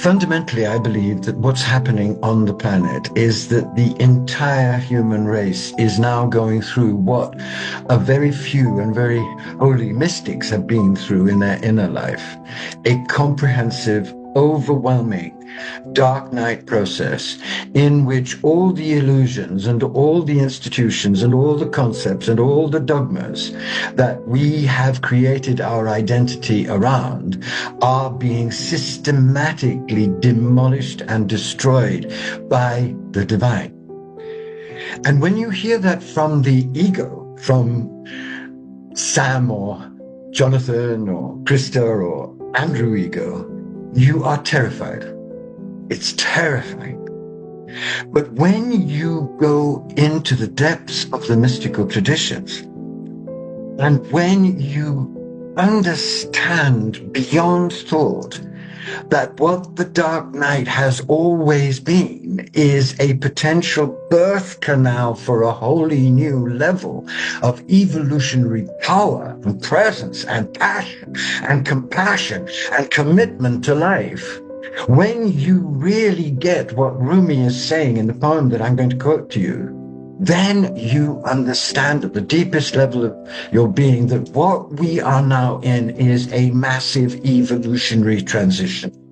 Fundamentally, I believe that what's happening on the planet is that the entire human race is now going through what a very few and very holy mystics have been through in their inner life. A comprehensive, overwhelming dark night process in which all the illusions and all the institutions and all the concepts and all the dogmas that we have created our identity around are being systematically demolished and destroyed by the divine. And when you hear that from the ego, from Sam or Jonathan or Krista or Andrew ego, you are terrified. It's terrifying. But when you go into the depths of the mystical traditions, and when you understand beyond thought that what the dark night has always been is a potential birth canal for a wholly new level of evolutionary power and presence and passion and compassion and commitment to life, when you really get what Rumi is saying in the poem that I'm going to quote to you, then you understand at the deepest level of your being that what we are now in is a massive evolutionary transition.